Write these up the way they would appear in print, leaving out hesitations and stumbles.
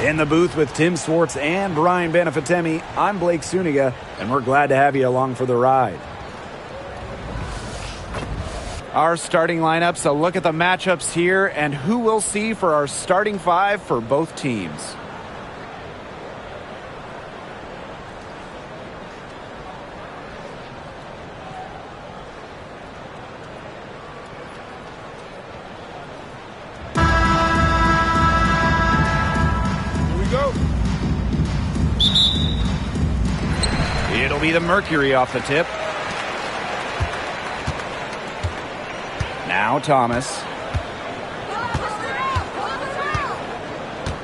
In the booth with Tim Swartz and Brian Benefitemi, I'm Blake Suniga, and we're glad to have you along for the ride. Our starting lineups, a look at the matchups here, and who we'll see for our starting five for both teams. It'll be the Mercury off the tip. Now Thomas.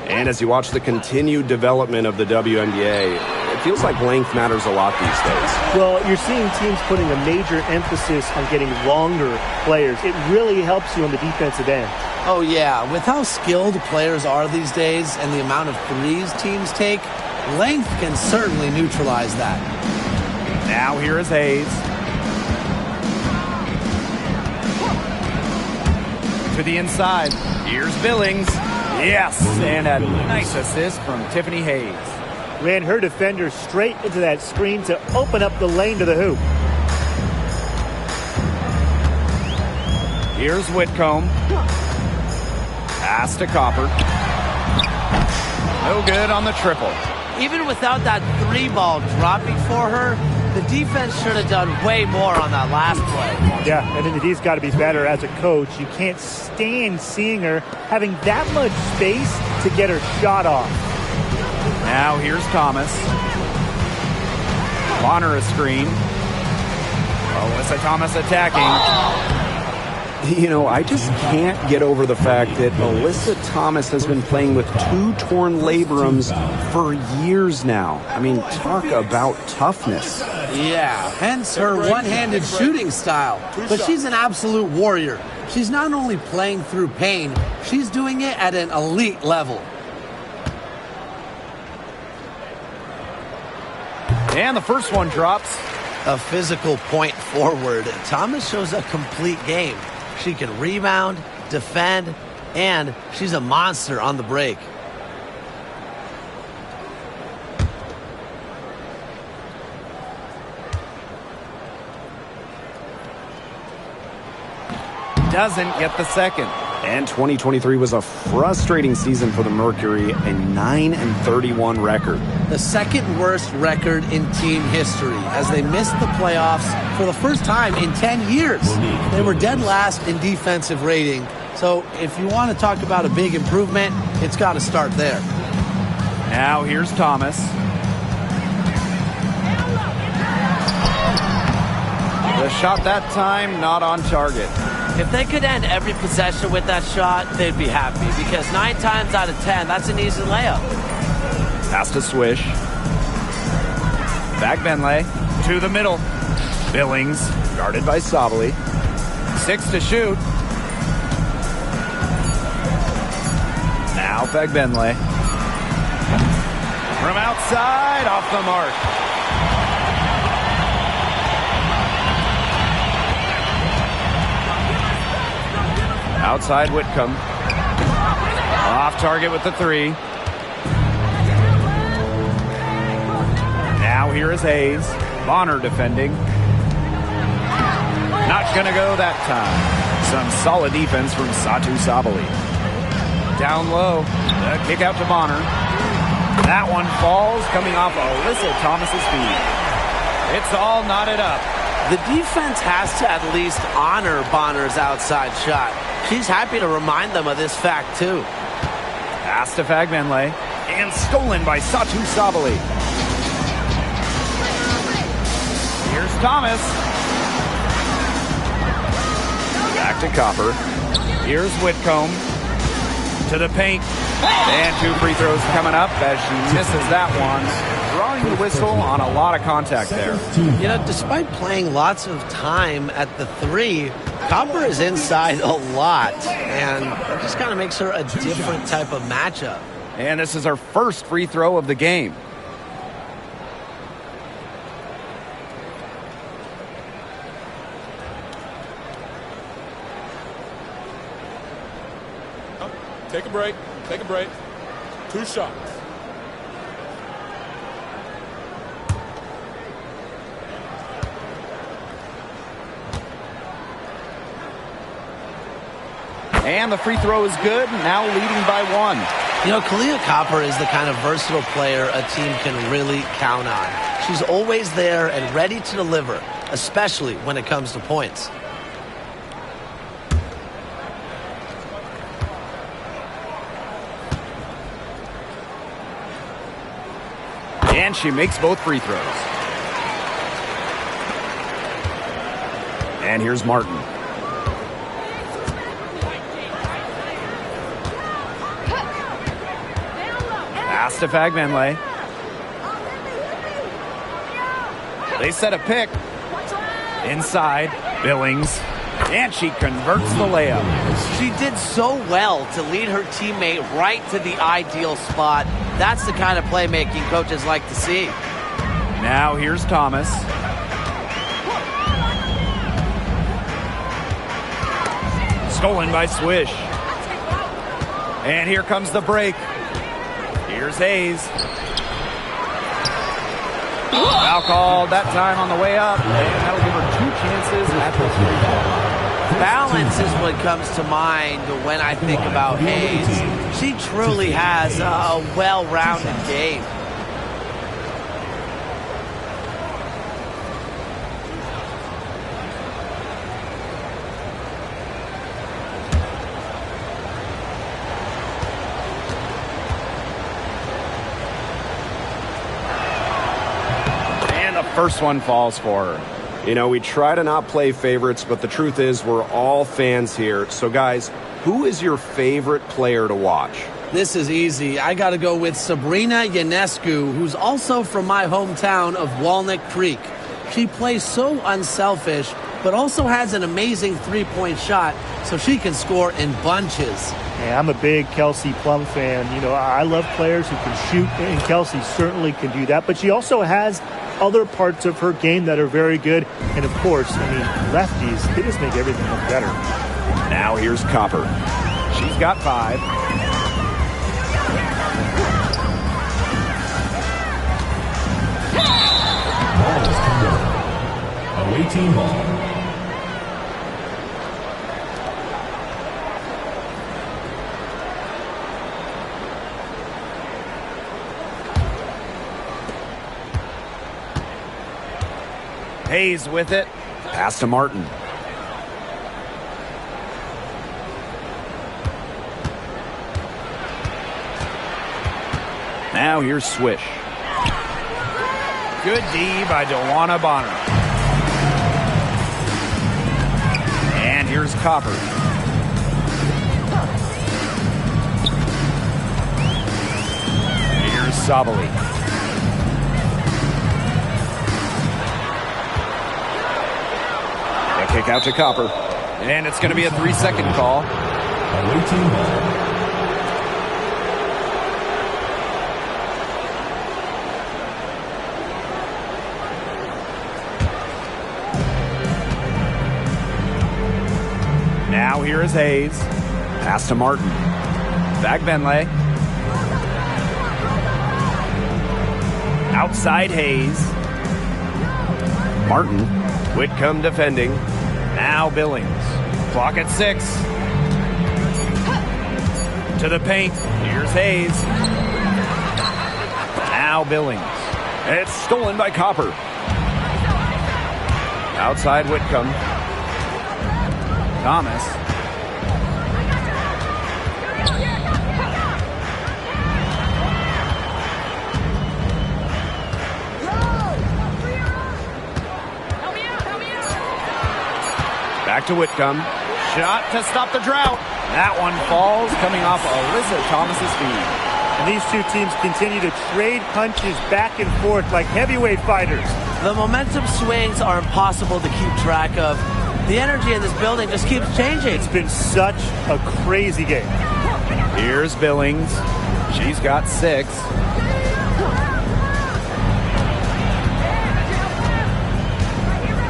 And as you watch the continued development of the WNBA, it feels like length matters a lot these days. Well, you're seeing teams putting a major emphasis on getting longer players. It really helps you on the defensive end. Oh, yeah. With how skilled players are these days and the amount of threes teams take, length can certainly neutralize that. Now here is Hayes. To the inside. Here's Billings. Yes, and a nice assist from Tiffany Hayes. Ran her defender straight into that screen to open up the lane to the hoop. Here's Whitcomb. Pass to Copper. No good on the triple. Even without that three ball dropping for her, the defense should have done way more on that last play. Yeah, and then D's got to be better as a coach. You can't stand seeing her having that much space to get her shot off. Now here's Thomas. Bonner a screen. Alyssa Thomas attacking. You know, I just can't get over the fact that Alyssa Thomas has been playing with two torn labrums for years now. I mean, talk about toughness. Yeah, hence her one-handed shooting style. But she's an absolute warrior. She's not only playing through pain, she's doing it at an elite level. And the first one drops. A physical point forward. Thomas shows a complete game. She can rebound, defend, and she's a monster on the break. Doesn't get the second. And 2023 was a frustrating season for the Mercury, a 9-31 record. The second worst record in team history as they missed the playoffs for the first time in 10 years. They were dead last in defensive rating. So if you want to talk about a big improvement, it's got to start there. Now here's Thomas. The shot that time not on target. If they could end every possession with that shot, they'd be happy because 9 times out of 10, that's an easy layup. Pass to Swish. Back Benley to the middle. Billings guarded by Sabali. 6 to shoot. Now Fagbenle. From outside, off the mark. Outside Whitcomb. Off target with the three. Now here is Hayes. Bonner defending. Not going to go that time. Some solid defense from Satu Sabali. Down low. The kick out to Bonner. That one falls coming off Alyssa Thomas's feet. It's all knotted up. The defense has to at least honor Bonner's outside shot. She's happy to remind them of this fact, too. Pass to Fagbenle. And stolen by Satu Sabali. Here's Thomas. Back to Copper. Here's Whitcomb. To the paint. And 2 free throws coming up as she misses that one. Drawing the whistle on a lot of contact there. You know, despite playing lots of time at the 3, Copper is inside a lot, and it just kind of makes her a different type of matchup. And this is her first free throw of the game. Take a break. Take a break. 2 shots. And the free throw is good, now leading by 1. You know, Kalia Copper is the kind of versatile player a team can really count on. She's always there and ready to deliver, especially when it comes to points. And she makes both free throws. And here's Martin. Pass to Fagbenle. They set a pick. Inside, Billings. And she converts the layup. She did so well to lead her teammate right to the ideal spot. That's the kind of playmaking coaches like to see. Now here's Thomas. Stolen by Swish. And here comes the break. Here's Hayes. Foul called that time on the way up. And that'll give her 2 chances at the free throw. Balance is what comes to mind when I think about Hayes. She truly has a well-rounded game. And the first one falls for her. You know, we try to not play favorites, but the truth is we're all fans here. So, guys, who is your favorite player to watch? This is easy. I got to go with Sabrina Ionescu, who's also from my hometown of Walnut Creek. She plays so unselfish, but also has an amazing three-point shot, so she can score in bunches. Yeah, I'm a big Kelsey Plum fan. You know, I love players who can shoot, and Kelsey certainly can do that. But she also has other parts of her game that are very good. And, of course, I mean, lefties, they just make everything look better. Now here's Copper. She's got 5. Ball is converted. Away team ball. Hayes with it. Pass to Martin. Now here's Swish. Good D by DeWanna Bonner. And here's Copper. Here's Sabali. Kick out to Copper. And it's going to be a 3-second call. Away team ball. Now here is Hayes. Pass to Martin. Fagbenle. Outside Hayes. Martin. Whitcomb defending. Now Billings. Clock at 6. To the paint. Here's Hayes. Now Billings. It's stolen by Copper. Outside Whitcomb. Thomas. Back to Whitcomb. Shot to stop the drought. That one falls, coming off Alyssa Thomas's feet. And these two teams continue to trade punches back and forth like heavyweight fighters. The momentum swings are impossible to keep track of. The energy in this building just keeps changing. It's been such a crazy game. Here's Billings. She's got 6.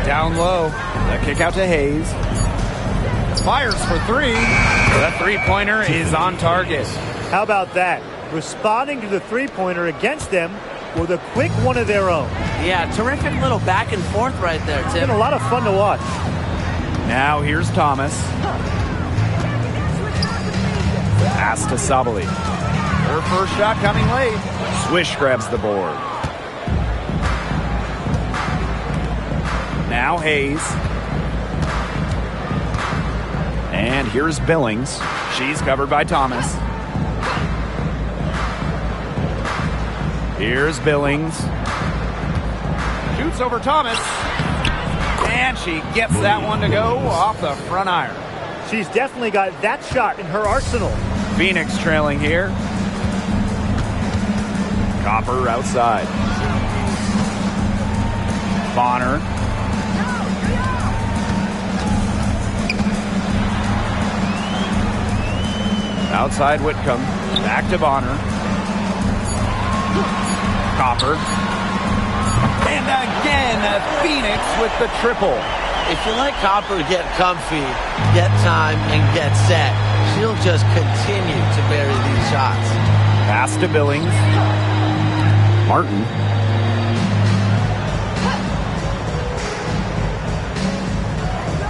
Down low. The kick out to Hayes. Fires for 3. The three-pointer is on target. How about that? responding to the three-pointer against them with a quick one of their own. Yeah, terrific little back and forth right there, Tim. It's been a lot of fun to watch. Now here's Thomas. Pass to Sabali. Her first shot coming late. Swish grabs the board. Now Hayes. And here's Billings. She's covered by Thomas. Here's Billings. Shoots over Thomas. And she gets that one to go off the front iron. She's definitely got that shot in her arsenal. Phoenix trailing here. Copper outside. Bonner. Outside Whitcomb. Back to Bonner. Copper. And again, Phoenix with the triple. If you let Copper get comfy, get time, and get set, she'll just continue to bury these shots. Pass to Billings. Martin.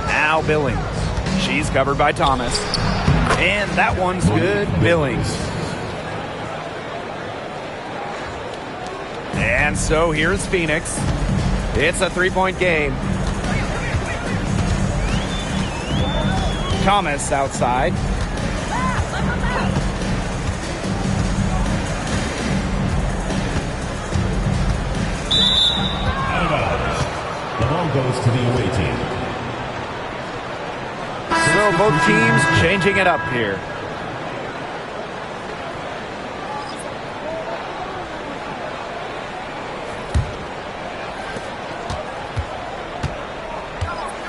Now Billings. She's covered by Thomas. And that one's good. Billings. And so here's Phoenix. It's a three-point game. Thomas outside. Out of bounds. The ball goes to the away team. So both teams changing it up here.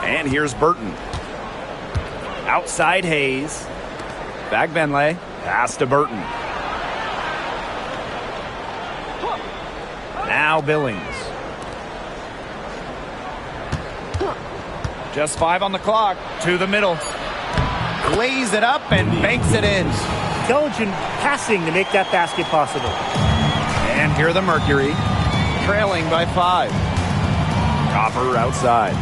And here's Burton. Outside Hayes. Back Benley. Pass to Burton. Now Billings. Just 5 on the clock. To the middle. Lays it up and banks it in. Intelligent passing to make that basket possible. And here the Mercury. Trailing by 5. Copper outside.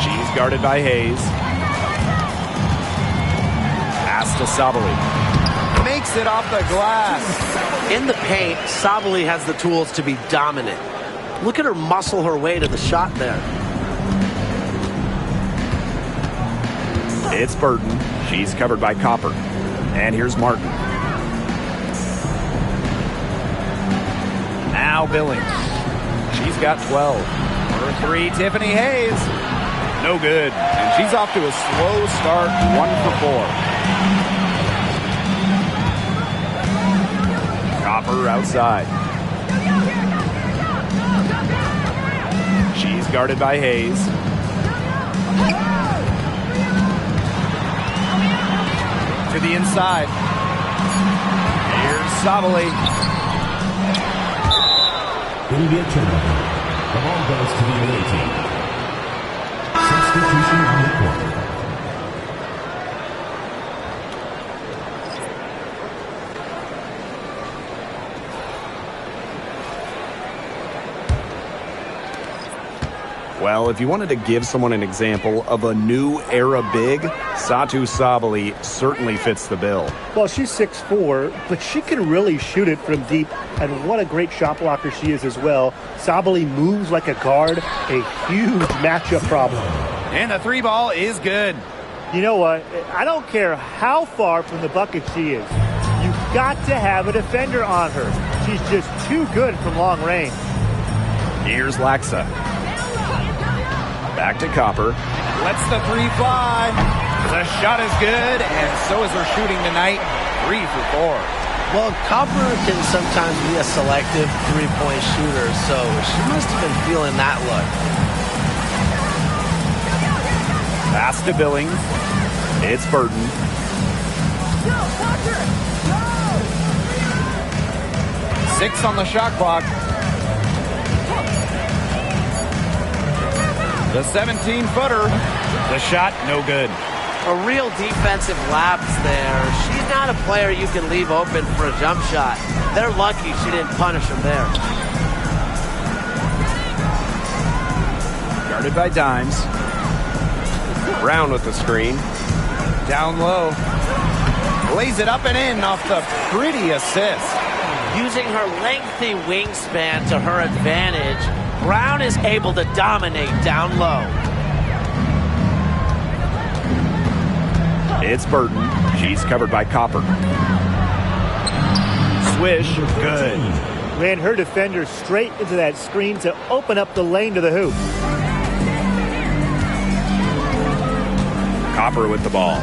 She's guarded by Hayes. Pass to Sabali. Makes it off the glass. In the paint, Sabali has the tools to be dominant. Look at her muscle her way to the shot there. It's Burton. She's covered by Copper. And here's Martin. Now Billings. She's got 12. For 3, Tiffany Hayes. No good. And she's off to a slow start, 1 for 4. Copper outside. She's guarded by Hayes. To the inside. Here's Sabali. It'll be a turnover. The ball goes to the away team. Substitution on the court. Well, if you wanted to give someone an example of a new era big, Satu Sabali certainly fits the bill. Well, she's 6'4", but she can really shoot it from deep, and what a great shot blocker she is as well. Sabali moves like a guard, a huge matchup problem. And the 3 ball is good. You know what? I don't care how far from the bucket she is. You've got to have a defender on her. She's just too good from long range. Here's Laxa. Back to Copper. Lets the 3 fly. The shot is good, and so is her shooting tonight. 3 for 4. Well, Copper can sometimes be a selective three-point shooter, so she must have been feeling that look. Pass to Billings. It's Burton. 6 on the shot clock. The 17-footer. The shot, no good. A real defensive lapse there. She's not a player you can leave open for a jump shot. They're lucky she didn't punish him there. Guarded by Dimes. Brown with the screen. Down low. Lays it up and in off the pretty assist. Using her lengthy wingspan to her advantage, Brown is able to dominate down low. It's Burton. She's covered by Copper. Swish. Good. Ran her defender straight into that screen to open up the lane to the hoop. Copper with the ball.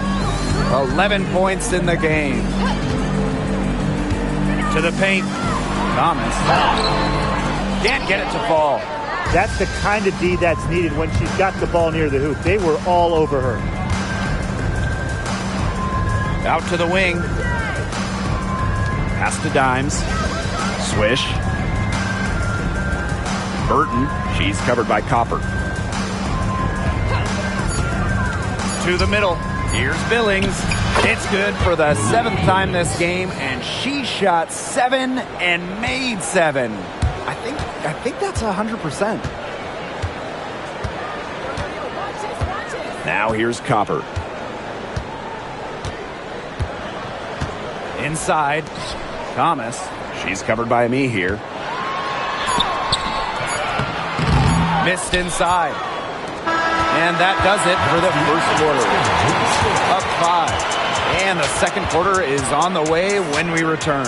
11 points in the game. To the paint. Thomas. Can't get it to fall. That's the kind of D that's needed when she's got the ball near the hoop. They were all over her. Out to the wing. Pass to Dimes. Swish. Burton. She's covered by Copper. To the middle. Here's Billings. It's good for the 7th time this game, and she shot 7 and made 7. I think that's 100%. Now here's Copper. Inside. Thomas. She's covered by me here. Missed inside. And that does it for the first quarter. Up 5. And the second quarter is on the way when we return.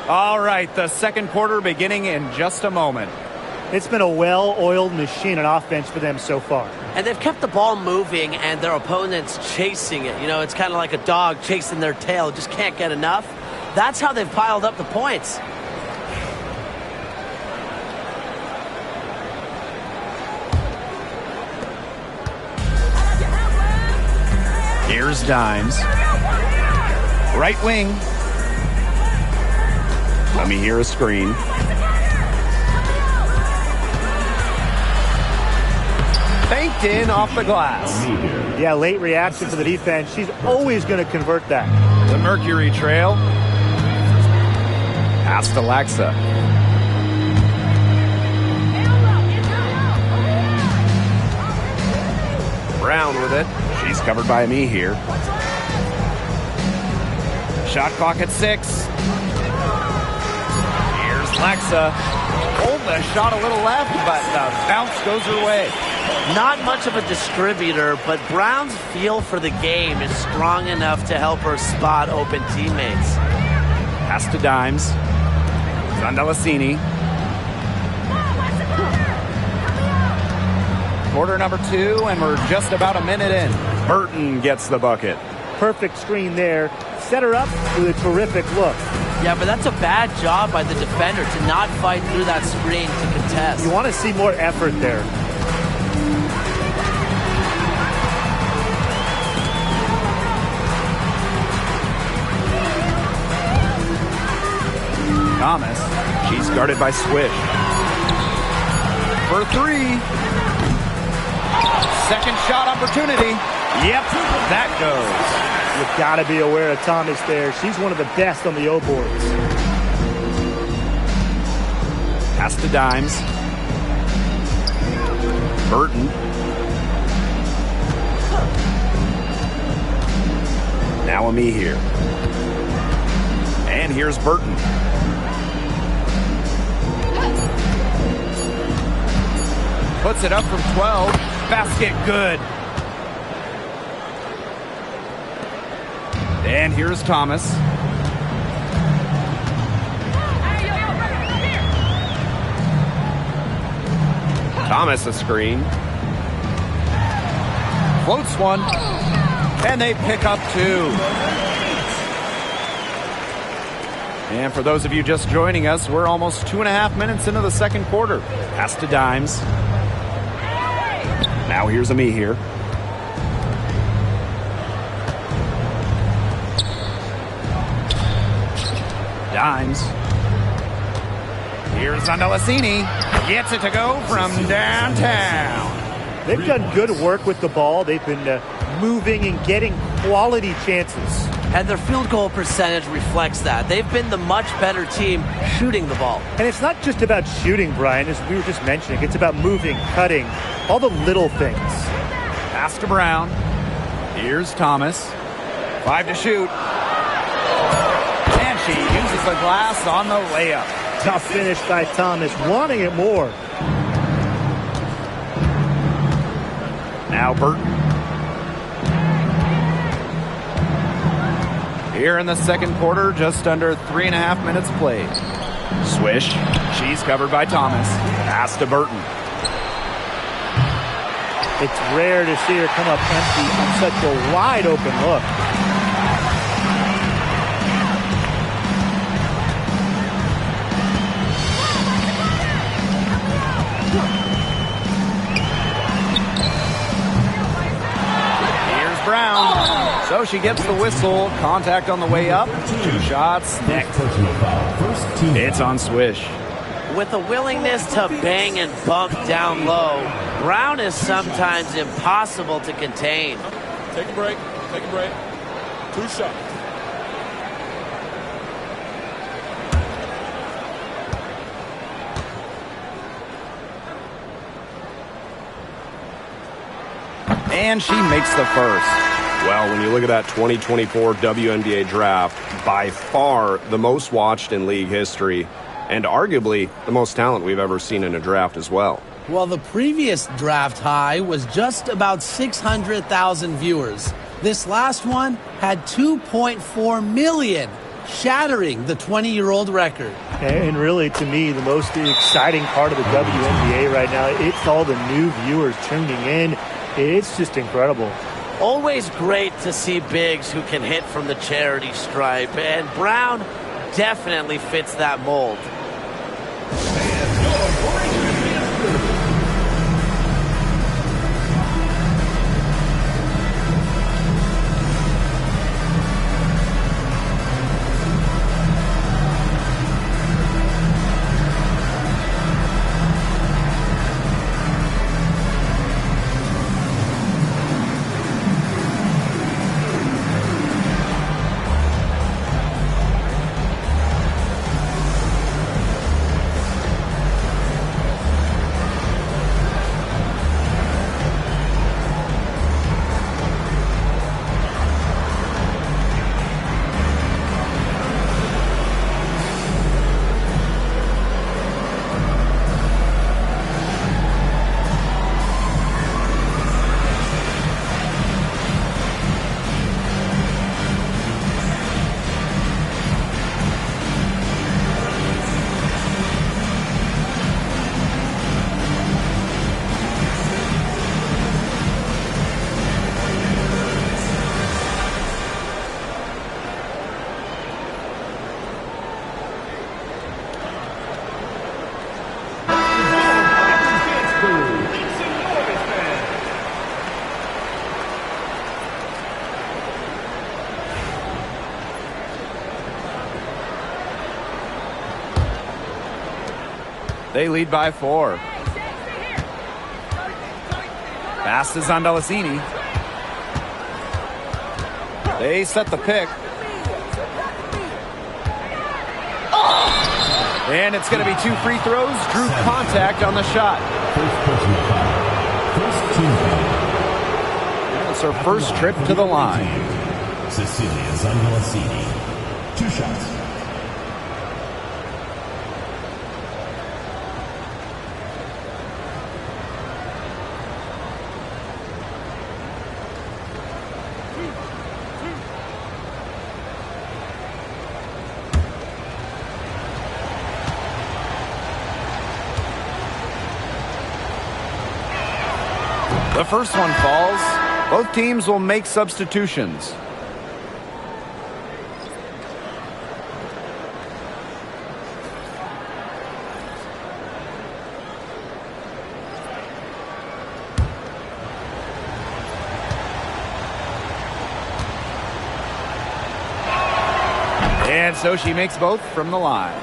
All right, the second quarter beginning in just a moment. It's been a well-oiled machine on offense for them so far. And they've kept the ball moving and their opponents chasing it. You know, it's kind of like a dog chasing their tail. Just can't get enough. That's how they've piled up the points. Here's Dimes. Right wing. Let me hear a screen. Banked in off the glass. Yeah, late reaction for the defense. She's always going to convert that. The Mercury trail. Pass to Laxa. Brown with it. She's covered by me here. Shot clock at 6. Laxa hold the shot a little left, but the bounce goes her way. Not much of a distributor, but Brown's feel for the game is strong enough to help her spot open teammates. Pass to Dimes. Zandalasini. Quarter number 2, and we're just about a minute in. Burton gets the bucket. Perfect screen there. Set her up with a terrific look. Yeah, but that's a bad job by the defender to not fight through that screen to contest. You want to see more effort there. Thomas. She's guarded by Swish. For 3. Second shot opportunity. Yep, that goes. You've got to be aware of Thomas there. She's one of the best on the O boards. Pass to Dimes. Burton. Now a me here. And here's Burton. Puts it up from 12. Basket good. And here's Thomas. Thomas a screen. Floats one. And they pick up 2. And for those of you just joining us, we're almost 2.5 minutes into the second quarter. Pass to Dimes. Now here's a me here. Dimes. Here's Andalasini. Gets it to go from downtown. They've done good work with the ball. They've been moving and getting quality chances. And their field goal percentage reflects that. They've been the much better team shooting the ball. And it's not just about shooting, Brian, as we were just mentioning. It's about moving, cutting, all the little things. Pass to Brown. Here's Thomas. 5 to shoot. And she uses the glass on the layup. Tough finish by Thomas, wanting it more. Now Burton. Here in the second quarter, just under 3.5 minutes played. Swish. She's covered by Thomas. Pass to Burton. It's rare to see her come up empty on such a wide open look. Here's Brown. So she gets the whistle. Contact on the way up. 2 shots next. It's on Swish. With a willingness to bang and bunk down low, Brown is sometimes impossible to contain. Take a break. Take a break. 2 shots. And she makes the first. Well, when you look at that 2024 WNBA draft, by far the most watched in league history, and arguably the most talent we've ever seen in a draft as well. Well, the previous draft high was just about 600,000 viewers. This last one had 2.4 million, shattering the 20-year-old record. And really, to me, the most exciting part of the WNBA right now, it's all the new viewers tuning in. It's just incredible. Always great to see bigs who can hit from the charity stripe, and Brown definitely fits that mold. They lead by 4. Pass to Zandalasini. They set the pick. And it's going to be 2 free throws. Drew contact on the shot. First personal foul. First team foul. It's her first trip to the line. Cecilia Zandalasini. 2 shots. The first one falls. Both teams will make substitutions. And so she makes both from the line.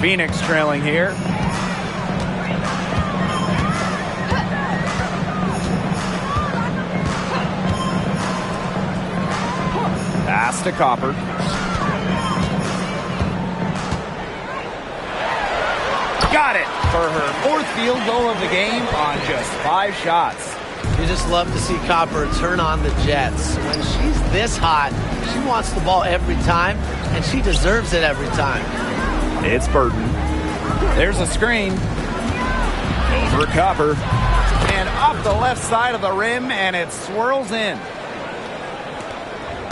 Phoenix trailing here. Pass to Copper. Got it for her 4th field goal of the game on just 5 shots. You just love to see Copper turn on the Jets. When she's this hot, she wants the ball every time, and she deserves it every time. It's Burton. There's a screen. Over Copper. And off the left side of the rim, and it swirls in.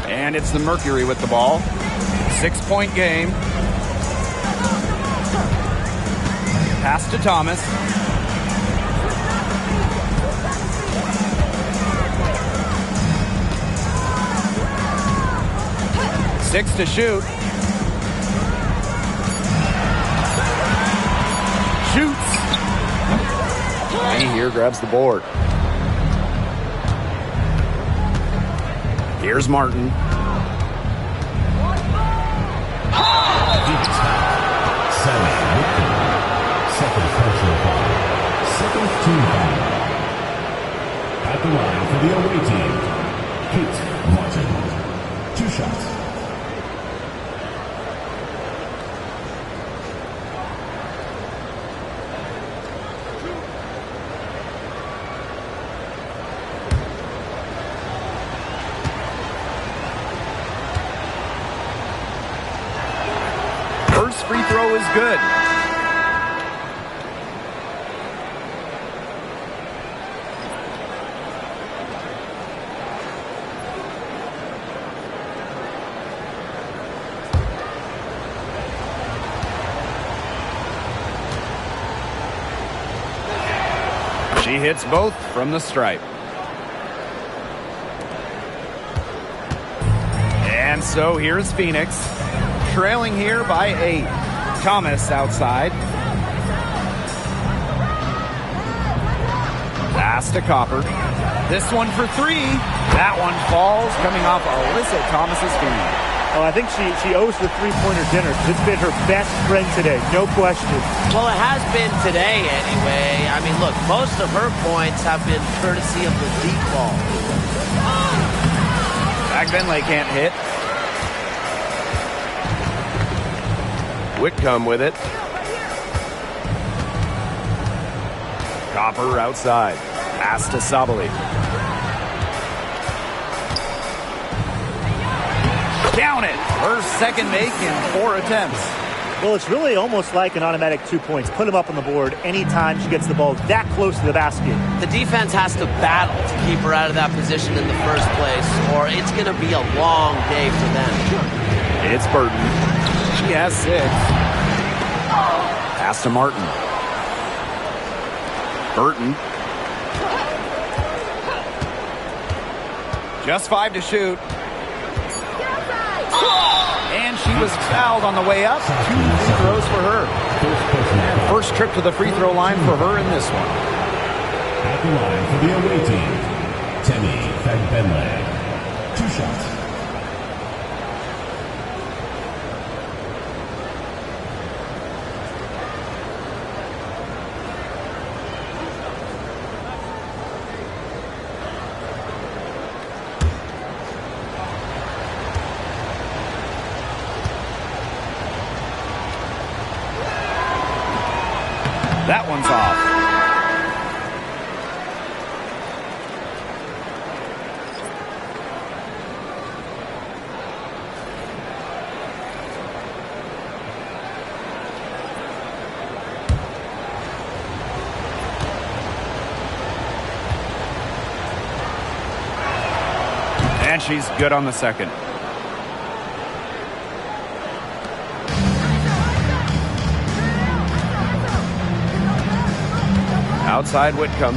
And it's the Mercury with the ball. 6-point game. Pass to Thomas. Six to shoot. Shoots. And here grabs the board. Here's Martin. Second personal foul. Second team foul. At the line for the away team, Kate Martin. 2 shots. First free throw is good. She hits both from the stripe. And so here's Phoenix, trailing here by 8. Thomas outside. Pass to Copper. This one for 3. That one falls, coming off Alyssa Thomas's feet. Oh, I think she owes the three-pointer dinner because it's been her best friend today, no question. Well, it has been today anyway. I mean, look, most of her points have been courtesy of the deep ball. Back Benley can't hit. Whitcomb with it. Copper outside. Pass to Sabali. Down it. Her second make in 4 attempts. Well, it's really almost like an automatic 2 points. Put them up on the board anytime she gets the ball that close to the basket. The defense has to battle to keep her out of that position in the first place, or it's going to be a long day for them. It's Burton. She has 6. Pass to Martin. Burton. Just 5 to shoot. And she was fouled on the way up. 2 free throws for her. And first trip to the free throw line for her in this one. At the line for the away team, Temi Fagbenle. 2 shots. That one's off. And she's good on the second. Outside Whitcomb.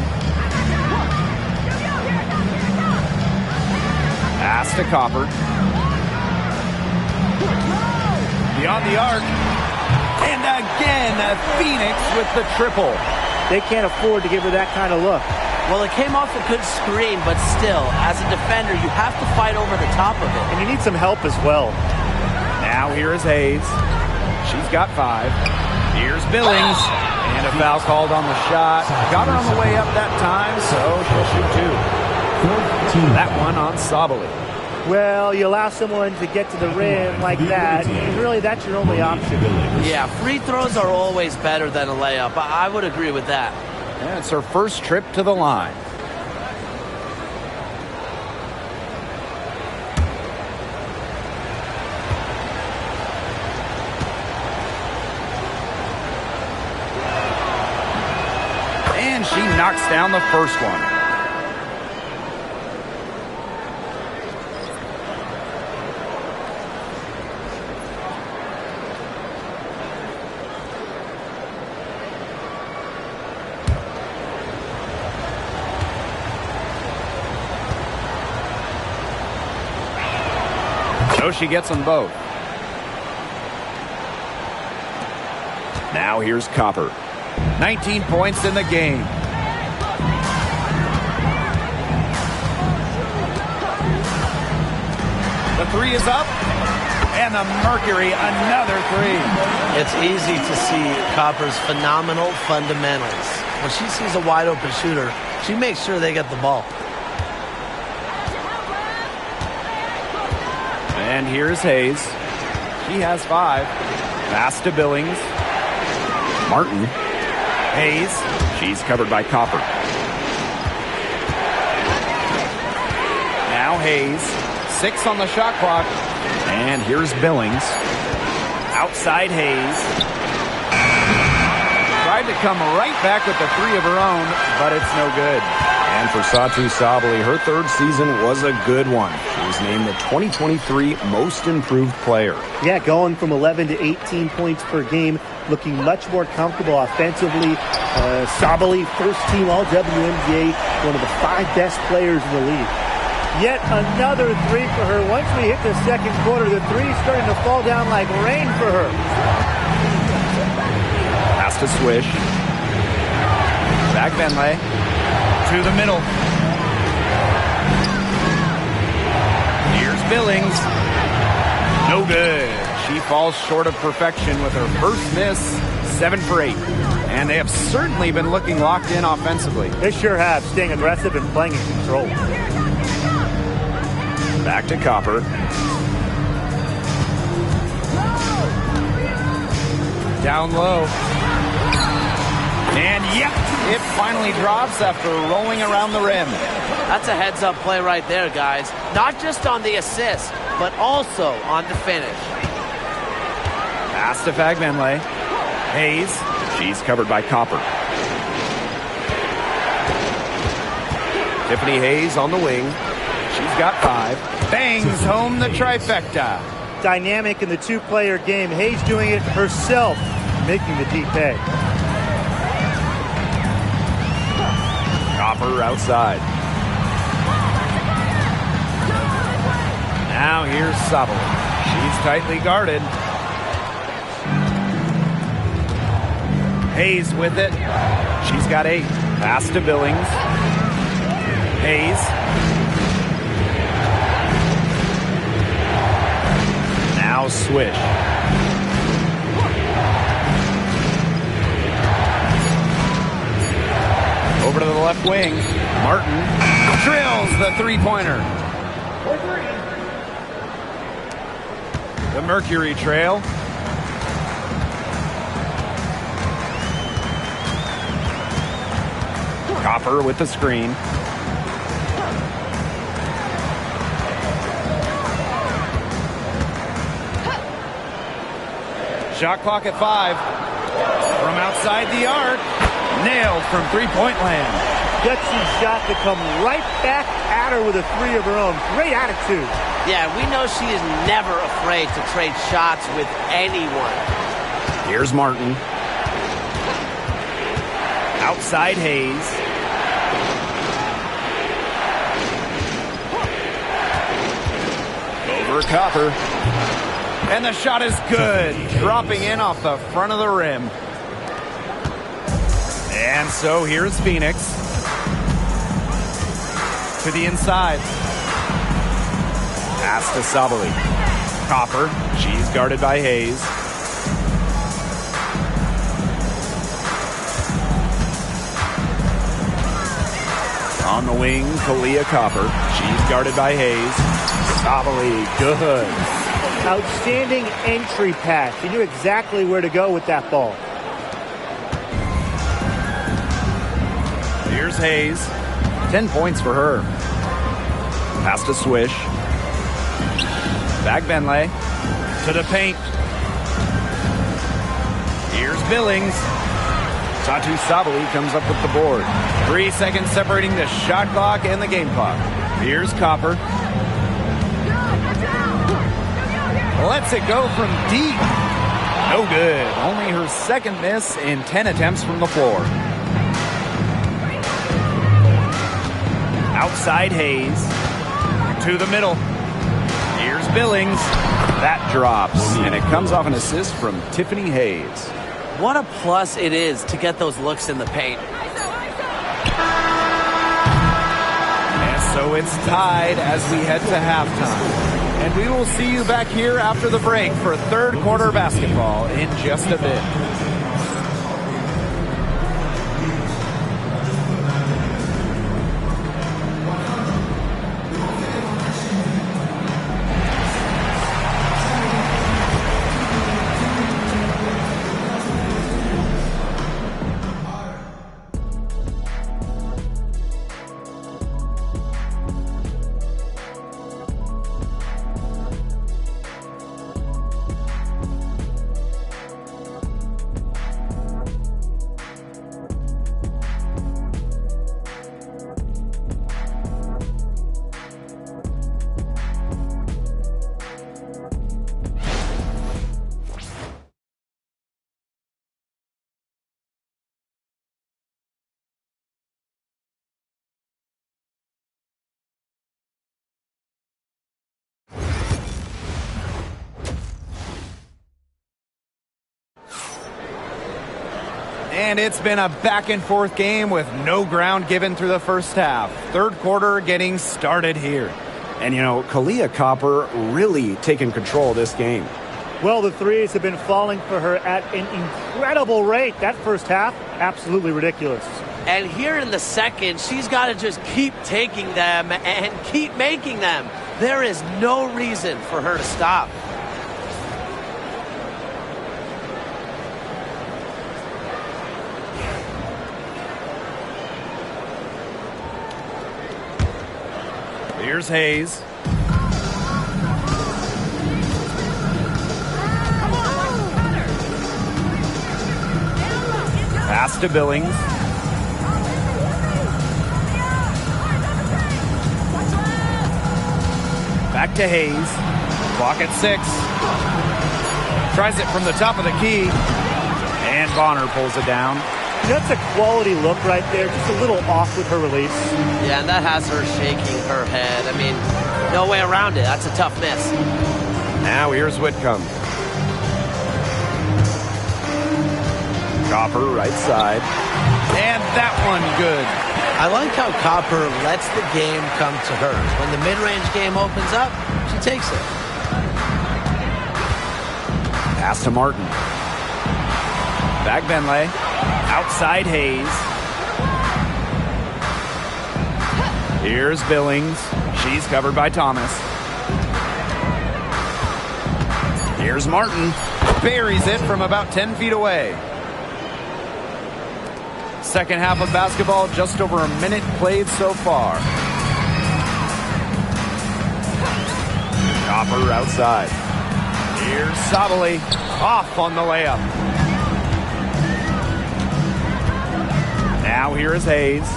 Pass to Copper. Beyond the arc. And again, Phoenix with the triple. They can't afford to give her that kind of look. Well, it came off a good screen, but still, as a defender, you have to fight over the top of it. And you need some help as well. Now here is Hayes. She's got 5. Here's Billings. And a foul called on the shot. Got her on the way up that time, so she'll shoot 2. That one on Sabali. Well, you allow someone to get to the rim like that, and really that's your only option. Yeah, free throws are always better than a layup. I would agree with that. And it's her first trip to the line. And she knocks down the first one. So she gets them both. Now here's Copper. 19 points in the game. The 3 is up. And the Mercury, another 3. It's easy to see Copper's phenomenal fundamentals. When she sees a wide open shooter, she makes sure they get the ball. And here's Hayes. She has 5. Pass to Billings. Martin. Hayes. She's covered by Copper. Now Hayes. 6 on the shot clock. And here's Billings. Outside Hayes. Tried to come right back with the 3 of her own, but it's no good. And for Satou Sabally, her 3rd season was a good one. She was named the 2023 Most Improved Player. Yeah, going from 11 to 18 points per game, looking much more comfortable offensively. Sabally, first team all WNBA, one of the 5 best players in the league. Yet another 3 for her. Once we hit the second quarter, the 3 is starting to fall down like rain for her. Pass to Swish. Back Benley. To the middle. Here's Billings. No good. She falls short of perfection with her first miss, 7 for 8. And they have certainly been looking locked in offensively. They sure have, staying aggressive and playing in control. Back to Copper. Down low. And yep, it finally drops after rolling around the rim. That's a heads-up play right there, guys. Not just on the assist, but also on the finish. Pass to Fagbenley. Hayes. She's covered by Copper. Tiffany Hayes on the wing. She's got 5. Bangs home the trifecta. Dynamic in the 2-player game. Hayes doing it herself, making the D pay. Copper outside. Now here's Sabally. She's tightly guarded. Hayes with it. She's got 8. Pass to Billings. Hayes. Now Swish. Over to the left wing. Martin drills the 3-pointer. The Mercury trail. Copper with the screen. Shot clock at 5. From outside the arc. Nailed from 3-point land. Gutsy shot to come right back at her with a 3 of her own. Great attitude. Yeah, we know she is never afraid to trade shots with anyone. Here's Martin. Outside Hayes. Over Copper. And the shot is good. Dropping in off the front of the rim. And so here's Phoenix. To the inside. Pass to Sabali. Copper. She's guarded by Hayes. On the wing, Kalia Copper. She's guarded by Hayes. Sabali, good. Outstanding entry pass. She knew exactly where to go with that ball. Here's Hayes. 10 points for her. Pass to Swish. Back Benley. To the paint. Here's Billings. Satu Sabali comes up with the board. 3 seconds separating the shot clock and the game clock. Here's Copper. Lets it go from deep. No good. Only her second miss in 10 attempts from the floor. Outside Hayes. To the middle. Here's Billings. That drops. And it comes off an assist from Tiffany Hayes. What a plus it is to get those looks in the paint. And so it's tied as we head to halftime. And we will see you back here after the break for third quarter basketball in just a bit. And it's been a back and forth game with no ground given through the first half. Third quarter getting started here. And, you know, Kalia Copper really taking control of this game. Well, the threes have been falling for her at an incredible rate. That first half, absolutely ridiculous. And here in the second, she's got to just keep taking them and keep making them. There is no reason for her to stop. Here's Hayes. Pass to Billings. Back to Hayes. Clock at 6. Tries it from the top of the key. And Bonner pulls it down. That's a quality look right there. Just a little off with her release. Yeah, and that has her shaking her head. I mean, no way around it. That's a tough miss. Now here's Whitcomb. Copper right side. And that one good. I like how Copper lets the game come to her. When the mid-range game opens up, she takes it. Pass to Martin. Back Benley. Outside Hayes. Here's Billings. She's covered by Thomas. Here's Martin. Buries it from about 10 feet away. Second half of basketball, just over a minute played so far. Copper outside. Here's Sabali. Off on the layup. Now here is Hayes.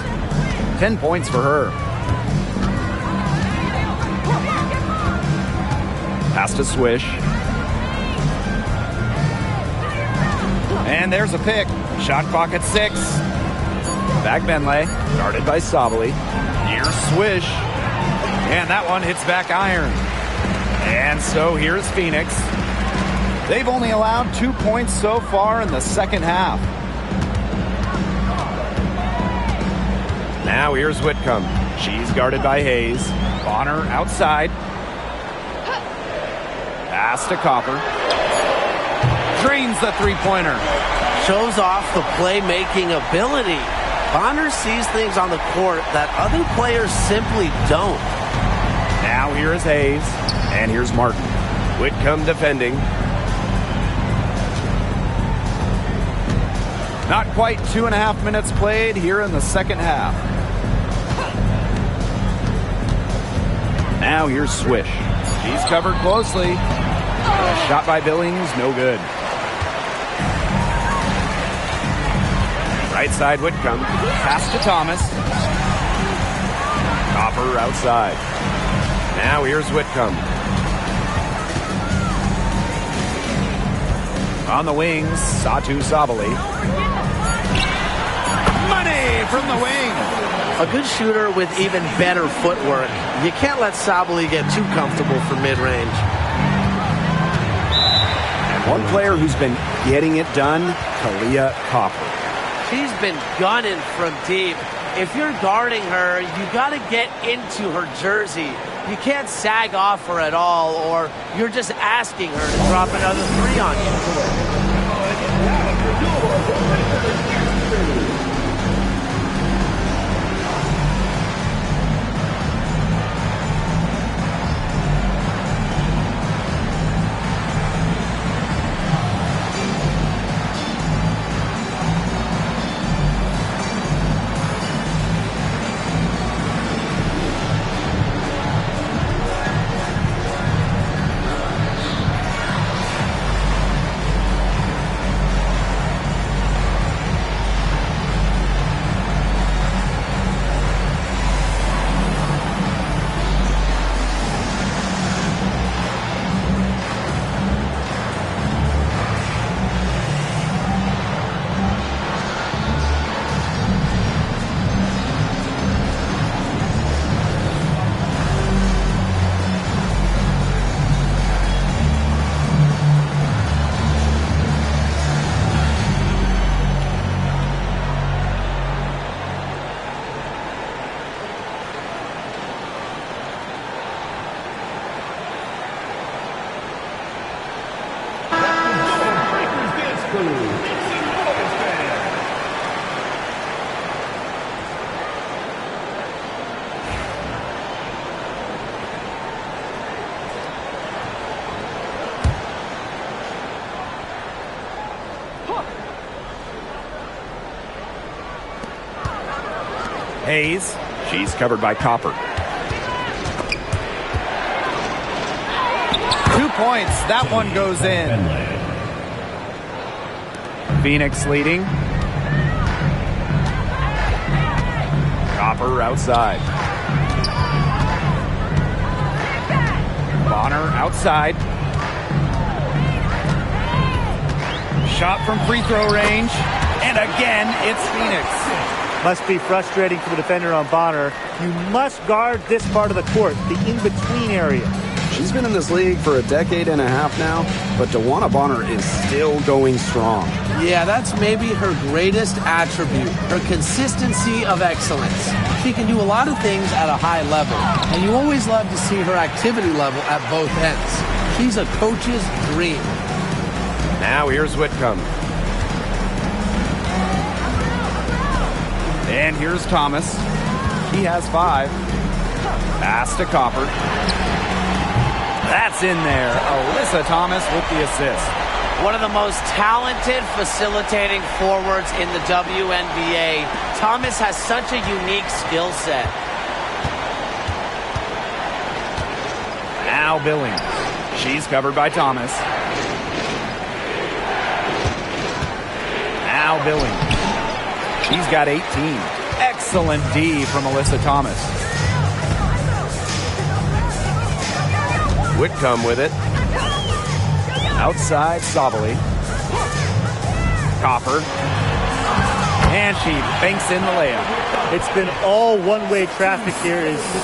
10 points for her. Pass to Swish. And there's a pick. Shot clock at 6. Back Benley. Guarded by Sabali. Here's Swish. And that one hits back iron. And so here's Phoenix. They've only allowed 2 points so far in the second half. Now here's Whitcomb. She's guarded by Hayes. Bonner outside. Pass to Copper. Drains the three-pointer. Shows off the playmaking ability. Bonner sees things on the court that other players simply don't. Now here is Hayes. And here's Martin. Whitcomb defending. Not quite 2.5 minutes played here in the second half. Now here's Swish. She's covered closely. A shot by Billings, no good. Right side Whitcomb. Pass to Thomas. Copper outside. Now here's Whitcomb. On the wings, Satu Sabali. Money from the wing. A good shooter with even better footwork. You can't let Sabali get too comfortable for mid-range. And one player who's been getting it done, Kalia Copper. She's been gunning from deep. If you're guarding her, you got to get into her jersey. You can't sag off her at all, or you're just asking her to drop another three on you. Hayes. She's covered by Copper. 2 points. That one goes in. Phoenix leading. Copper outside. Bonner outside. Shot from free throw range. And again, it's Phoenix. Must be frustrating for the defender on Bonner. You must guard this part of the court, the in-between area. She's been in this league for a decade and a half now, but DeWanna Bonner is still going strong. Yeah, that's maybe her greatest attribute, her consistency of excellence. She can do a lot of things at a high level, and you always love to see her activity level at both ends. She's a coach's dream. Now here's Whitcomb. And here's Thomas. He has 5. Pass to Copper. That's in there. Alyssa Thomas with the assist. One of the most talented facilitating forwards in the WNBA. Thomas has such a unique skill set. Now Billings. She's covered by Thomas. Now Billings. She's got 18. Excellent D from Alyssa Thomas. Whitcomb with it. Outside Sabali. Copper. And she banks in the layup. It's been all one-way traffic here.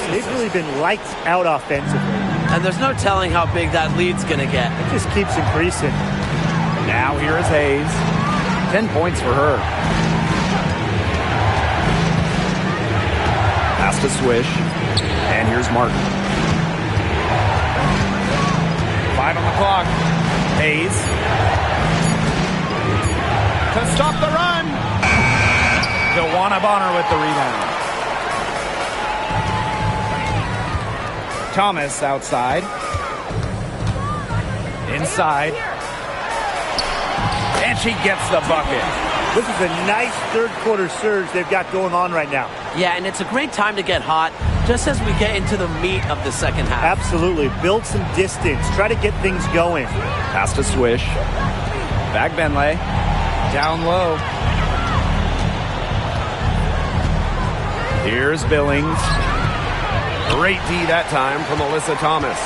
They've really been lights out offensively. And there's no telling how big that lead's going to get. It just keeps increasing. Now here is Hayes. 10 points for her. Pass to Swish. And here's Martin. 5 on the clock. Hayes. To stop the run. DeWanna Bonner with the rebound. Thomas outside. Inside. And she gets the bucket. This is a nice third quarter surge they've got going on right now. Yeah, and it's a great time to get hot just as we get into the meat of the second half. Absolutely. Build some distance. Try to get things going. Pass to Swish. Back Benley. Down low. Here's Billings. Great D that time from Alyssa Thomas.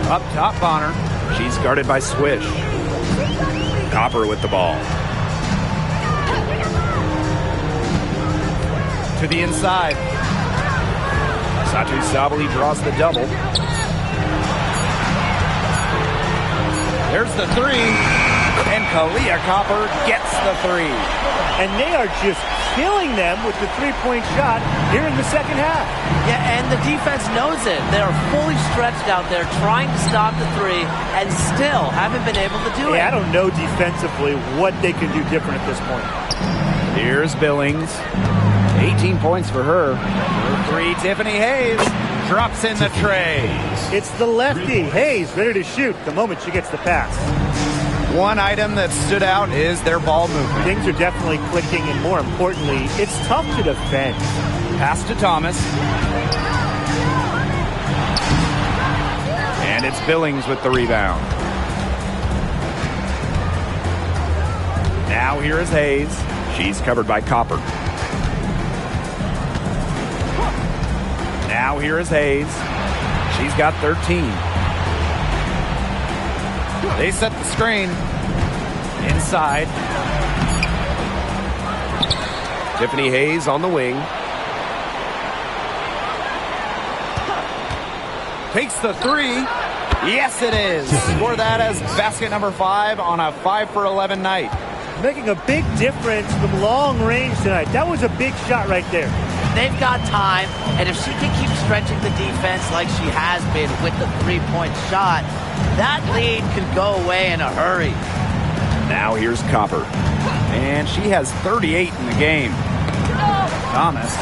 Up top, Bonner. She's guarded by Swish. Copper with the ball. To the inside. Satu Sabali draws the double. There's the three. And Kalia Copper gets the three. And they are just killing them with the three-point shot here in the second half. Yeah, and the defense knows it. They are fully stretched out there trying to stop the three and still haven't been able to do it. Yeah, I don't know defensively what they can do different at this point. Here's Billings. 18 points for her. Three, Tiffany Hayes drops in the tray. It's the lefty, Hayes, ready to shoot the moment she gets the pass. One item that stood out is their ball movement. Things are definitely clicking, and more importantly, it's tough to defend. Pass to Thomas. And it's Billings with the rebound. Now here is Hayes. She's covered by Copper. Now here is Hayes. She's got 13. They set the screen. Inside. Tiffany Hayes on the wing. Takes the three. Yes, it is. Score that as basket number 5 on a 5 for 11 night. Making a big difference from long range tonight. That was a big shot right there. They've got time, and if she can keep stretching the defense like she has been with the three-point shot, that lead could go away in a hurry. Now here's Copper. And she has 38 in the game. Thomas.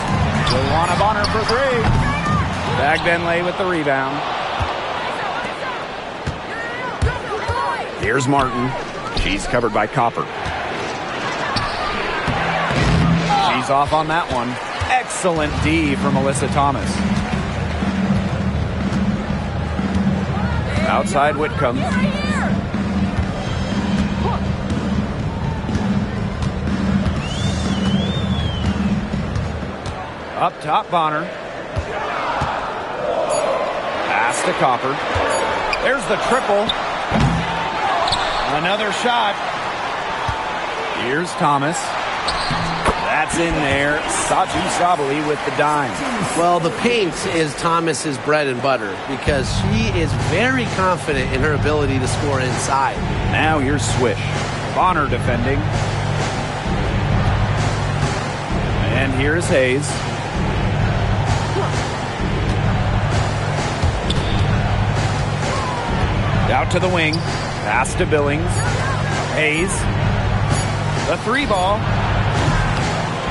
DeWanna Bonner for three. Bag Benley with the rebound. Here's Martin. She's covered by Copper. She's off on that one. Excellent D from Alyssa Thomas. Outside Whitcomb. Up top, Bonner. Pass to Copper. There's the triple. Another shot. Here's Thomas. That's in there. Satu Sabali with the dime. Well, the paint is Thomas's bread and butter because she is very confident in her ability to score inside. Now here's Swish. Bonner defending. And here's Hayes. Out to the wing. Pass to Billings. Hayes. The three ball.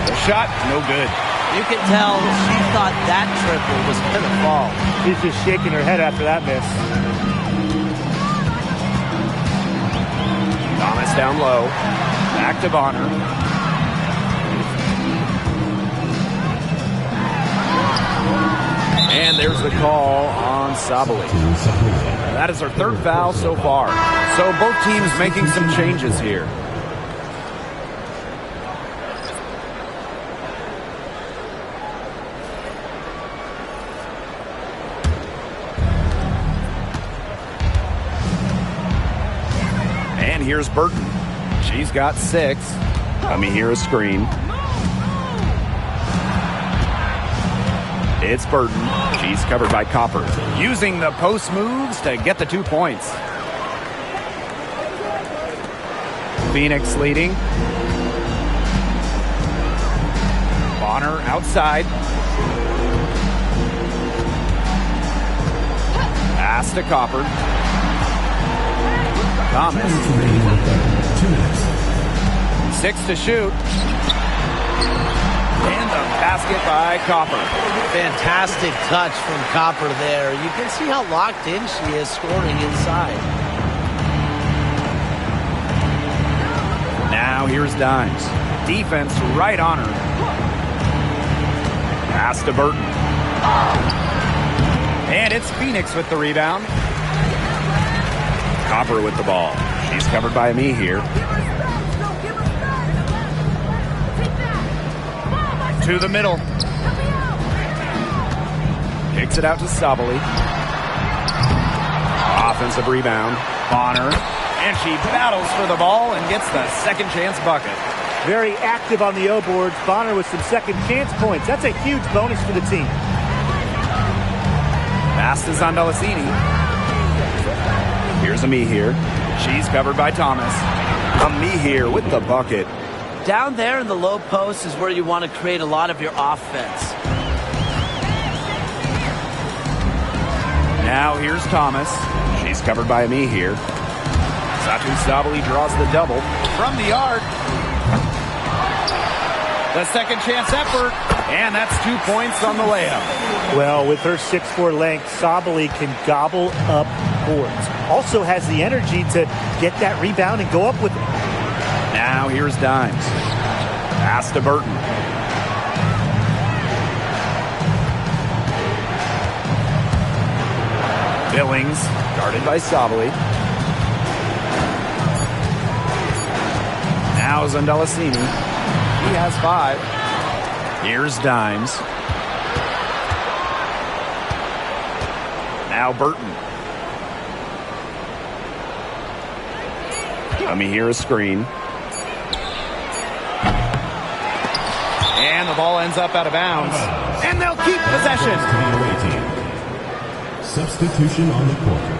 The shot, no good. You can tell she thought that triple was going to fall. She's just shaking her head after that miss. Thomas down low. Back to Bonner. And there's the call on Sabali. That is her third foul so far. So both teams making some changes here. And here's Burton. She's got 6. Coming here a screen. It's Burton. She's covered by Copper. Using the post moves to get the 2 points. Phoenix leading. Bonner outside. Pass to Copper. Thomas. 2 minutes. 6 to shoot. And the basket by Copper. Fantastic touch from Copper there. You can see how locked in she is scoring inside. Now here's Dimes. Defense right on her. Pass to Burton. And it's Phoenix with the rebound. Copper with the ball. She's covered by me here. To the middle. Kicks it out to Sabali. Offensive rebound. Bonner. And she battles for the ball and gets the second chance bucket. Very active on the O boards. Bonner with some second chance points. That's a huge bonus for the team. Pass to Zondalicini. Here's Ami here. She's covered by Thomas. Ami here with the bucket. Down there in the low post is where you want to create a lot of your offense. Now here's Thomas. She's covered by Ami here. Satu Sabali draws the double from the arc. The second chance effort, and that's 2 points on the layup. Well, with her 6'4" length, Sabali can gobble up boards. Also has the energy to get that rebound and go up with it. Now here's Dimes. Pass to Burton. Billings, guarded by Sabali. Now Zondalicini. He has 5. Here's Dimes. Now Burton. Let me hear a screen. And the ball ends up out of bounds. And they'll keep possession. Substitution on the court.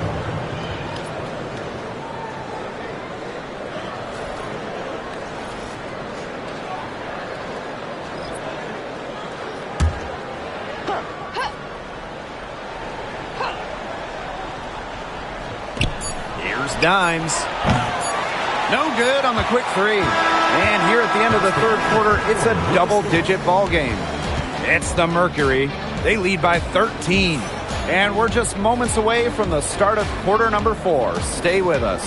Dimes. No good on the quick 3. And here at the end of the third quarter, it's a double-digit ball game. It's the Mercury. They lead by 13. And we're just moments away from the start of quarter number 4. Stay with us.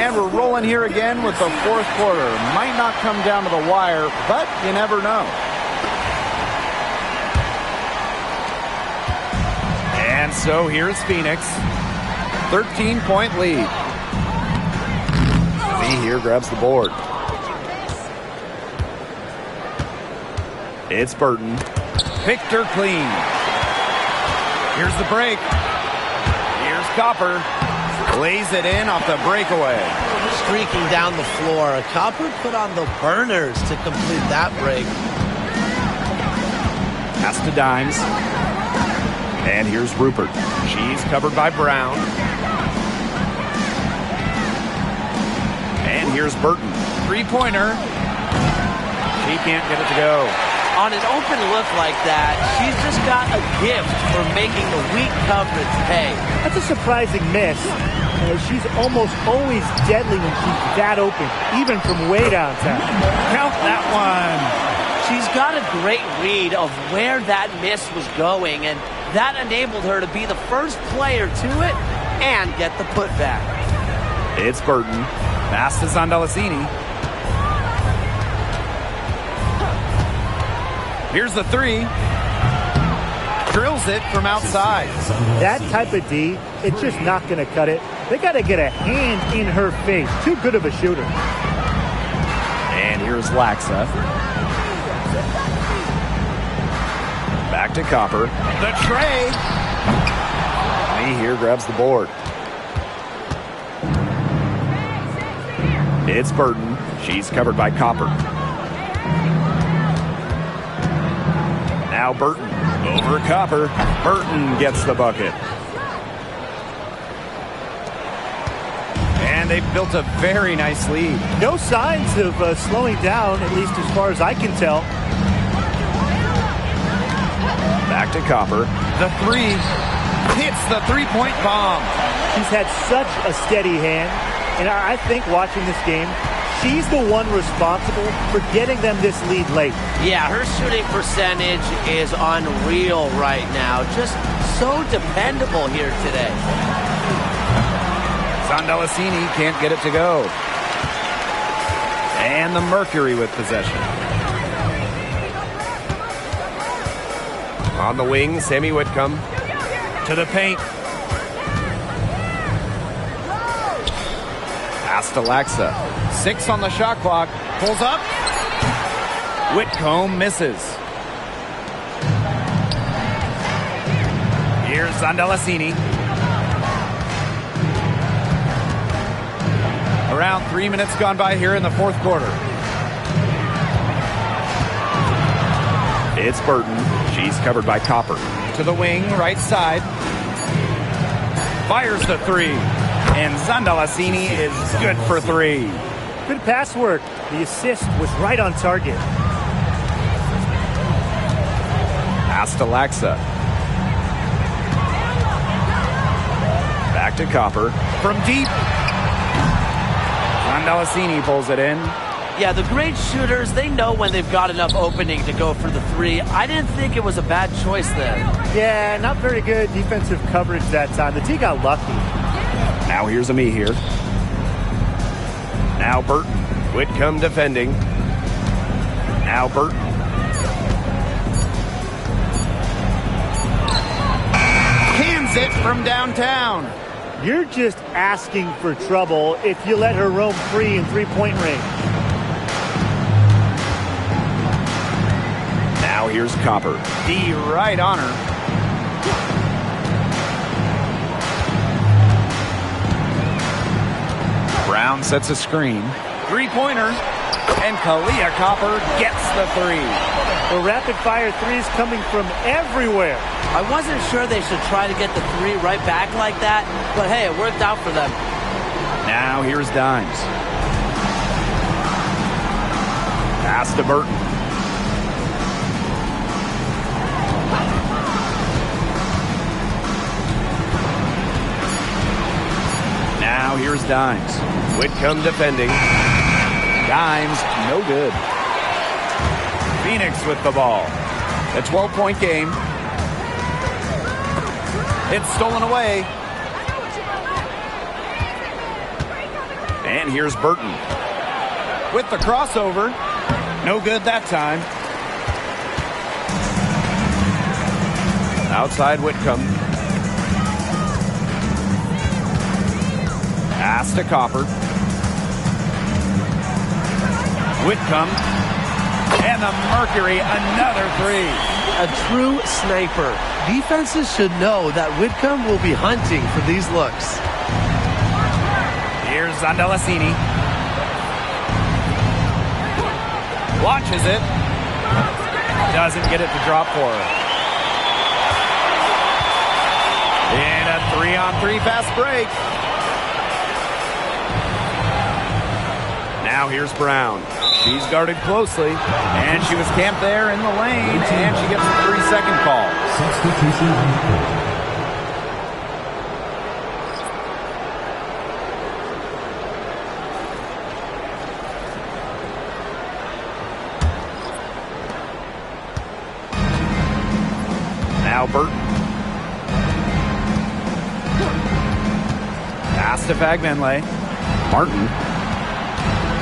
We're rolling here again with the fourth quarter. Might not come down to the wire, but you never know. And so here's Phoenix. 13-point lead. Me here grabs the board. It's Burton. Picked her clean. Here's the break. Here's Copper. Lays it in off the breakaway. Streaking down the floor. Copper put on the burners to complete that break. Pass to Dimes. And here's Rupert. She's covered by Brown. And here's Burton. Three-pointer. She can't get it to go. On an open look like that, she's just got a gift for making the weak coverage pay. That's a surprising miss. She's almost always deadly when she's that open, even from way downtown. Count that one. She's got a great read of where that miss was going, and that enabled her to be the first player to it and get the putback. It's Burton. Pass to Zondalicini. Here's the 3. Drills it from outside. That type of D, it's just not going to cut it. They got to get a hand in her face. Too good of a shooter. And here's Laxa. Back to Copper. The tray. Me here grabs the board. It's Burton. She's covered by Copper. Now Burton over Copper. Burton gets the bucket. And they've built a very nice lead. No signs of slowing down, at least as far as I can tell. Back to Copper. The three. Hits the three-point bomb. She's had such a steady hand. And I think watching this game, she's the one responsible for getting them this lead late. Yeah, her shooting percentage is unreal right now. Just so dependable here today. Zandalasini can't get it to go. And the Mercury with possession. On the wing, Sammy Whitcomb. To the paint. Pass to Laxa. 6 on the shot clock. Pulls up. Whitcomb misses. Here's Zandalasini. Around 3 minutes gone by here in the fourth quarter. It's Burton. She's covered by Copper. To the wing, right side. Fires the three. And Zandalasini is good for 3. Good pass work. The assist was right on target. Pass to Laxa. Back to Copper. From deep. Zandalasini pulls it in. Yeah, the great shooters, they know when they've got enough opening to go for the 3. I didn't think it was a bad choice there. Yeah, not very good defensive coverage that time. The D got lucky. Now here's Ami here. Now Burton. Whitcomb defending. Now Burton. Cans it from downtown. You're just asking for trouble if you let her roam free in three-point range. Now here's Copper. D right on her. Brown sets a screen. Three-pointer. And Kalia Copper gets the 3. The rapid-fire threes coming from everywhere. I wasn't sure they should try to get the 3 right back like that, but hey, it worked out for them. Now here's Dimes. Pass to Burton. Now here's Dimes. Whitcomb defending. Dimes, no good. Phoenix with the ball. A 12-point game. It's stolen away. And here's Burton. With the crossover. No good that time. Outside Whitcomb. Pass to Copper. Whitcomb. And the Mercury, another 3. A true sniper. Defenses should know that Whitcomb will be hunting for these looks. Here's Zandalasini. Launches it. Doesn't get it to drop for her. And a 3-on-3 fast break. Now here's Brown. She's guarded closely, and she was camped there in the lane, and she gets a 3-second call. Substitution on the court. Now Burton. Pass to Fagmenle. Martin.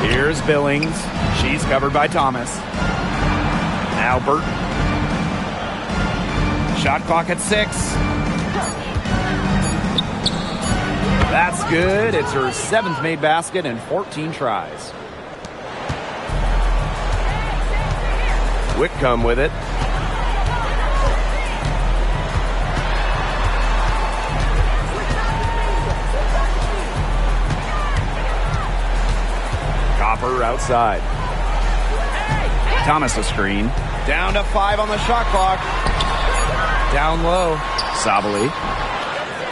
Here's Billings. She's covered by Thomas. Now Burton. Shot clock at 6. That's good. It's her 7th made basket in 14 tries. Whitcomb with it. Copper outside. Thomas a screen. Down to 5 on the shot clock. Down low. Sabali.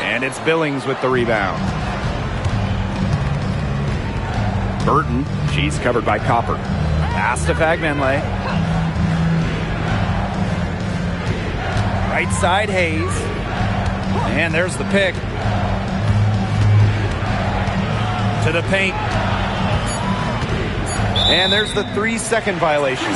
And it's Billings with the rebound. Burton. She's covered by Copper. Pass to Fagbenle. Right side, Hayes. And there's the pick. To the paint. And there's the 3-second violation.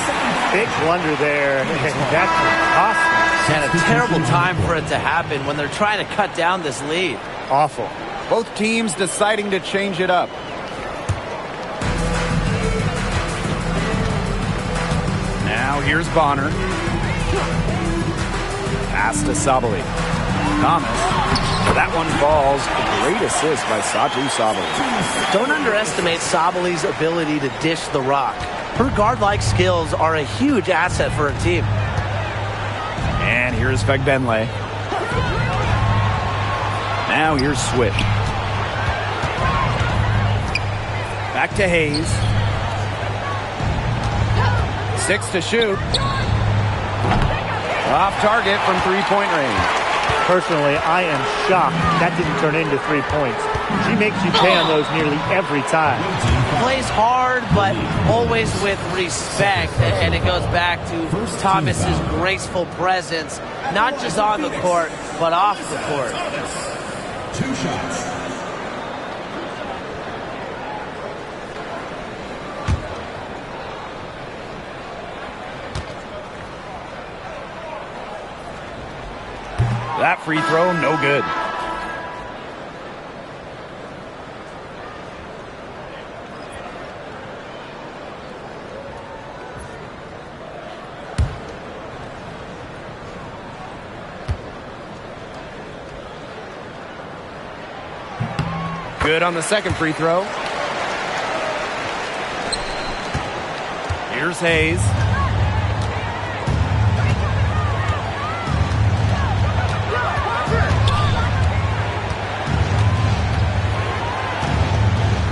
Big blunder there. That's awesome. And a terrible time for it to happen when they're trying to cut down this lead. Awful. Both teams deciding to change it up. Now here's Bonner. Pass to Sabali. Thomas. That one falls. A great assist by Satu Sabali. Don't underestimate Sabali's ability to dish the rock. Her guard-like skills are a huge asset for her team. And here's Fagbenle. Now here's Swish. Back to Hayes. 6 to shoot. Off target from 3-point range. Personally, I am shocked that didn't turn into 3 points. She makes you pay on those nearly every time. Plays hard, but always with respect. And it goes back to Thomas's graceful presence, not just on the court, but off the court. 2 shots. That free throw, no good. Good on the second free throw. Here's Hayes.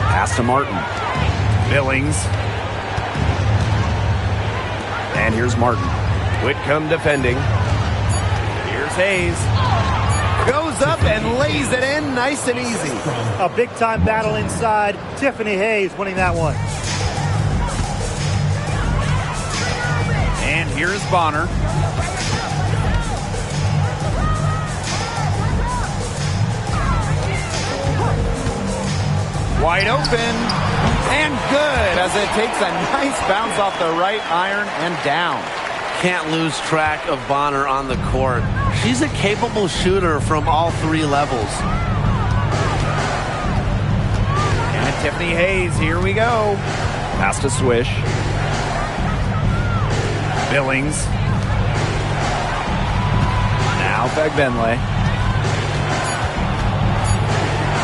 Pass to Martin. Billings. And here's Martin. Whitcomb defending. Here's Hayes. Goes up and lays it in nice and easy. A big-time battle inside. Tiffany Hayes winning that one. And here's Bonner. Wide open and good as it takes a nice bounce off the right iron and down. Can't lose track of Bonner on the court. She's a capable shooter from all 3 levels. And Tiffany Hayes, here we go. Pass to Swish. Billings. Now Fagbenle.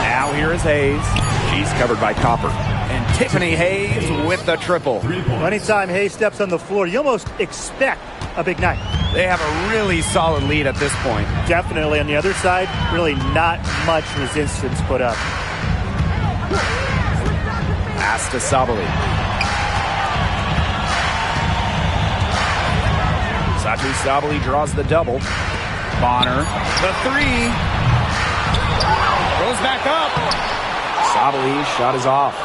Now here is Hayes. She's covered by Copper. And Tiffany Hayes with the triple. Anytime Hayes steps on the floor, you almost expect a big night. They have a really solid lead at this point. Definitely. On the other side, really not much resistance put up. Pass to Sabali. Satu Sabali draws the double. Bonner, the 3. Goes back up. Sabali's shot is off.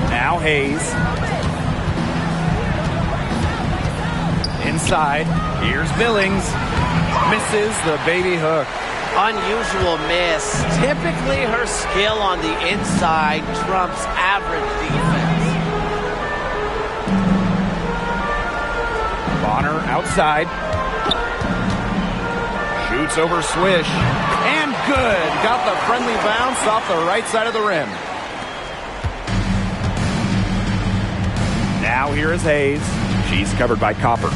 Now Hayes. Inside. Here's Billings. Misses the baby hook. Unusual miss. Typically her skill on the inside trumps average defense. Bonner outside. Shoots over Swish. And good. Got the friendly bounce off the right side of the rim. Now here is Hayes. She's covered by Copper.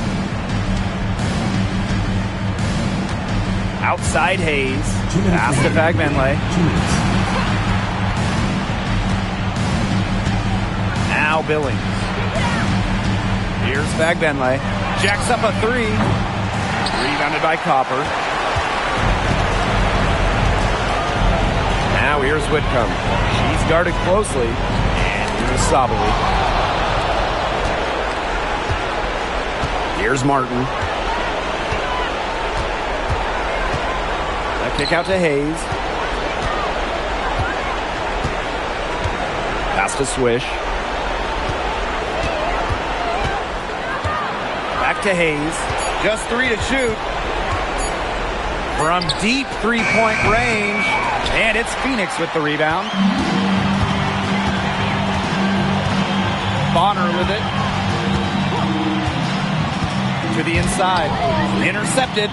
Outside Hayes. Pass to Fagbenle. Now Billings. Here's Fagbenle. Jacks up a 3. Rebounded by Copper. Now here's Whitcomb. She's guarded closely. And here's Sabali. Here's Martin. A kick out to Hayes. Pass to Swish. Back to Hayes. Just 3 to shoot. From deep three-point range. And it's Phoenix with the rebound. Bonner with it. To the inside. Intercepted.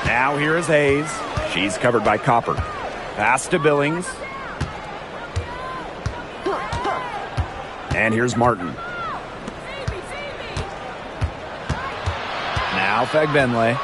Now here is Hayes. She's covered by Copper. Pass to Billings. And here's Martin. Now Fagbenle.